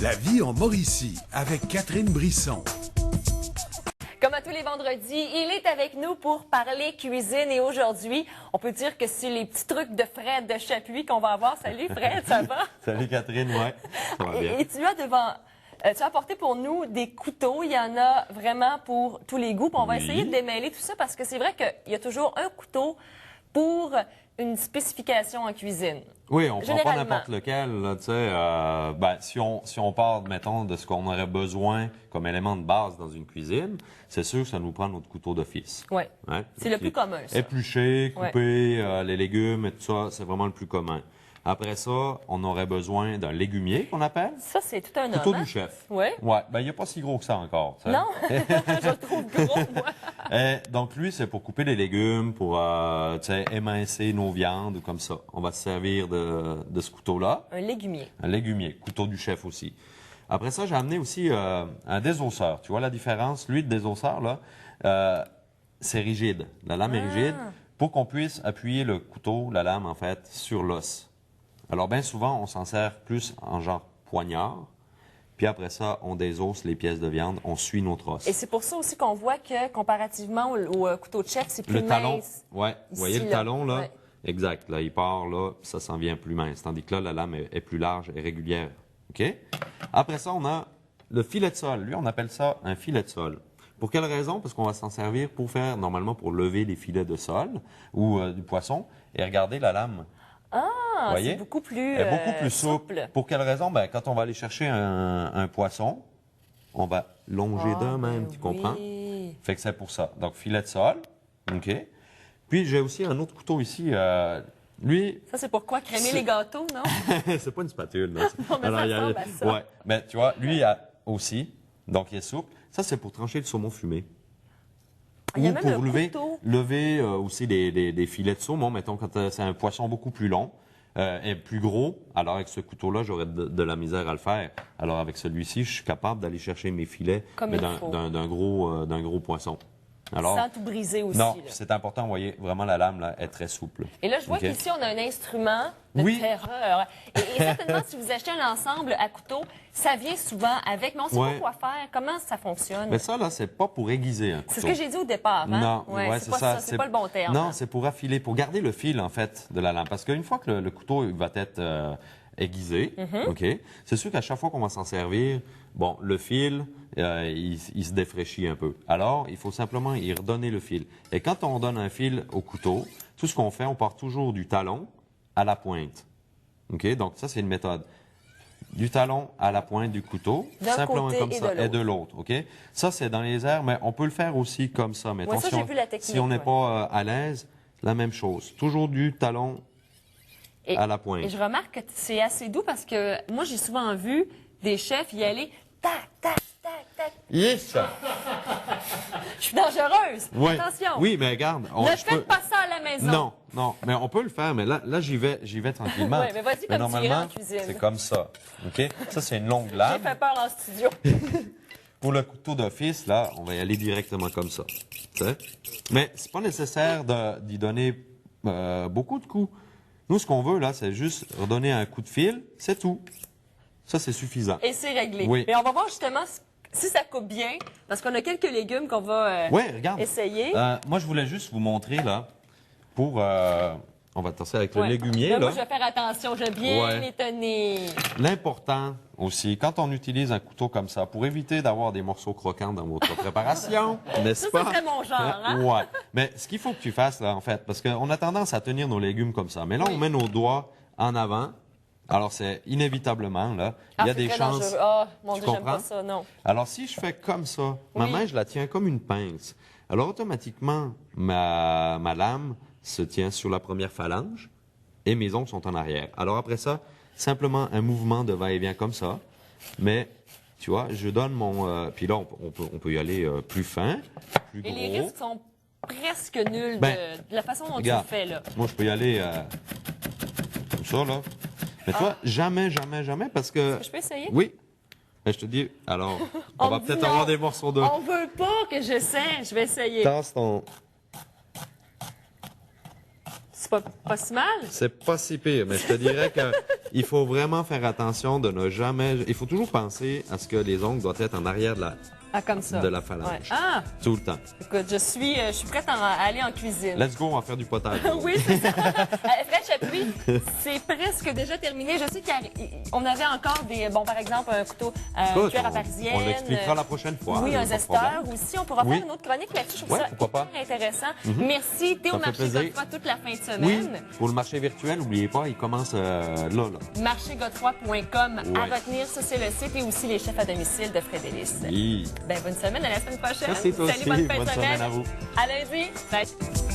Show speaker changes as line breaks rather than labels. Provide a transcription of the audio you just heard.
La vie en Mauricie avec Catherine Brisson.
Comme à tous les vendredis, il est avec nous pour parler cuisine et aujourd'hui, on peut dire que c'est les petits trucs de Fred de Chapuis qu'on va avoir. Salut Fred, ça va?
Salut Catherine, ouais, ça va bien.
Et tu as apporté pour nous des couteaux. Il y en a vraiment pour tous les goûts. Puis on va essayer de démêler tout ça parce que c'est vrai qu'il y a toujours un couteau pour une spécification en cuisine.
Oui, on prend pas n'importe lequel. Là, tu sais, si on part, mettons, de ce qu'on aurait besoin comme élément de base dans une cuisine, c'est sûr que ça nous prend notre couteau d'office.
Oui, ouais? C'est le plus commun, ça.
Éplucher, couper les légumes et tout ça, c'est vraiment le plus commun. Après ça, on aurait besoin d'un légumier qu'on appelle.
Ça, c'est tout un
couteau
homme,
du chef.
Oui.
Ouais, ben il n'y a pas si gros que ça encore. T'sais.
Non, je le trouve gros, moi.
Donc lui, c'est pour couper les légumes, pour émincer nos viandes ou comme ça. On va se servir de ce couteau-là.
Un légumier.
Un légumier, couteau du chef aussi. Après ça, j'ai amené aussi un désosseur. Tu vois la différence? Lui, le désosseur, là, c'est rigide. La lame est rigide pour qu'on puisse appuyer le couteau, la lame, en fait, sur l'os. Alors, bien souvent, on s'en sert plus en genre poignard. Puis après ça, on désosse les pièces de viande, on suit notre os.
Et c'est pour ça aussi qu'on voit que, comparativement au couteau de chef, c'est plus mince.
Le talon, oui. Vous voyez le talon, là?
Ouais.
Exact. Là, il part, là, ça s'en vient plus mince. Tandis que là, la lame est plus large et régulière. OK? Après ça, on a le filet de sol. Lui, on appelle ça un filet de sol. Pour quelle raison? Parce qu'on va s'en servir normalement, pour lever les filets de sol ou du poisson. Et regardez la lame.
Ah, c'est beaucoup plus,
souple. Pour quelle raison? Ben, quand on va aller chercher un poisson, on va longer d'un même, tu comprends? Fait que c'est pour ça. Donc, filet de sol, OK. Puis, j'ai aussi un autre couteau ici. Lui...
Ça, c'est pour quoi? Crémer les gâteaux, non?
C'est pas une spatule, non?
Non, mais ça ressemble à ça.
Ouais. Mais tu vois, lui, il a aussi, donc il est souple. Ça, c'est pour trancher le saumon fumé.
Il y a
ou
même
pour
un
lever aussi des filets de saumon. Mettons, quand c'est un poisson beaucoup plus long et plus gros, alors avec ce couteau-là, j'aurais de la misère à le faire. Alors avec celui-ci, je suis capable d'aller chercher mes filets d'un gros poisson. Alors,
sans tout briser aussi.
Non, c'est important, vous voyez, vraiment la lame là, est très souple.
Et là, je vois qu'ici, on a un instrument de terreur. Et certainement, si vous achetez un ensemble à couteau, ça vient souvent avec, mais on ne sait pas quoi faire. Comment ça fonctionne?
Mais ça, là, c'est pas pour aiguiser un couteau.
C'est ce que j'ai dit au départ. Hein?
Non,
c'est pas ça. C'est pas le bon terme.
Non, c'est pour affiler, pour garder le fil, en fait, de la lame. Parce qu'une fois que le couteau va être aiguisé, OK, c'est sûr qu'à chaque fois qu'on va s'en servir, bon, le fil, il se défraîchit un peu. Alors, il faut simplement y redonner le fil. Et quand on donne un fil au couteau, tout ce qu'on fait, on part toujours du talon à la pointe. OK? Donc, ça, c'est une méthode. Du talon à la pointe du couteau, simplement comme ça, et de l'autre. OK? Ça, c'est dans les airs, mais on peut le faire aussi comme ça. Mettons,
ça, j'ai vu la technique,
si on n'est pas à l'aise, la même chose. Toujours du talon à la pointe.
Et je remarque que c'est assez doux parce que moi, j'ai souvent vu des chefs y aller tac, tac, tac, tac.
Yes!
Je suis dangereuse.
Ouais.
Attention.
Oui, mais regarde.
Ne faites pas ça à la maison.
Non, mais on peut le faire, mais là j'y vais tranquillement.
Oui, mais vas-y comme tu irais en cuisine.
C'est comme ça. OK? Ça, c'est une longue lame.
J'ai fait peur en studio.
Pour le couteau d'office, là, on va y aller directement comme ça. T'sais? Mais c'est pas nécessaire d'y donner beaucoup de coups. Nous, ce qu'on veut, là, c'est juste redonner un coup de fil, c'est tout. Ça, c'est suffisant.
Et c'est réglé.
Oui.
Mais on va voir justement si ça coupe bien, parce qu'on a quelques légumes qu'on va essayer.
Moi, je voulais juste vous montrer, là, pour... on va tasser avec le légumier, là.
Moi, je vais faire attention, je vais bien les tenir.
L'important aussi, quand on utilise un couteau comme ça, pour éviter d'avoir des morceaux croquants dans votre préparation, n'est-ce pas?
Ça serait mon genre, hein?
Ouais. Mais ce qu'il faut que tu fasses, là, en fait, parce qu'on a tendance à tenir nos légumes comme ça. Mais là, on met nos doigts en avant. Alors, c'est inévitablement, là, il y a des chances...
Ah, mon Dieu,
tu
j'aime pas ça, non.
Alors, si je fais comme ça, ma main, je la tiens comme une pince. Alors, automatiquement, ma lame se tient sur la première phalange et mes ongles sont en arrière. Alors, après ça, simplement un mouvement de va-et-vient comme ça. Mais, tu vois, je donne mon... puis là, on peut y aller plus fin, plus gros.
Et les risques sont presque nuls de la façon dont tu le fais, là.
Moi, je peux y aller comme ça, là. Mais toi, jamais, parce que...
Je peux essayer?
Oui. Mais je te dis, alors, on va peut-être avoir des morceaux de...
On veut pas que j'essaie. Je vais essayer.
Tasse ton...
C'est pas si mal?
C'est pas si pire, mais je te dirais que il faut vraiment faire attention de ne jamais... Il faut toujours penser à ce que les ongles doivent être en arrière
comme ça.
de la phalange.
Ouais. Ah!
Tout le temps.
Écoute, je suis prête à aller en cuisine.
Let's go, on va faire du potage.
Oui, c'est ça. Fred Chapuis, c'est presque déjà terminé. Je sais qu'on avait encore des... Bon, par exemple, un couteau
Écoute,
cuir à parisienne.
on l'expliquera la prochaine fois.
Oui,
là,
un
pas de
zesteur
problème.
aussi. On pourra
Oui.
faire une autre chronique là-dessus. Je trouve
Ouais,
ça
pourquoi pas.
hyper intéressant. Merci. T'es
Ça
au
me fait
marché
plaisir.
Godefroy toute la fin de
Oui,
semaine.
pour le marché virtuel, n'oubliez pas, il commence là.
Marchégodefroy.com.
Ouais.
À retenir, ça, c'est le site. Et aussi les chefs à domicile de Fred Ellis.
Oui.
Ben, bonne semaine. À la semaine prochaine.
Merci, toi
Salut,
aussi.
bonne fin de
Bonne
semaine.
semaine à vous.
À lundi. Bye.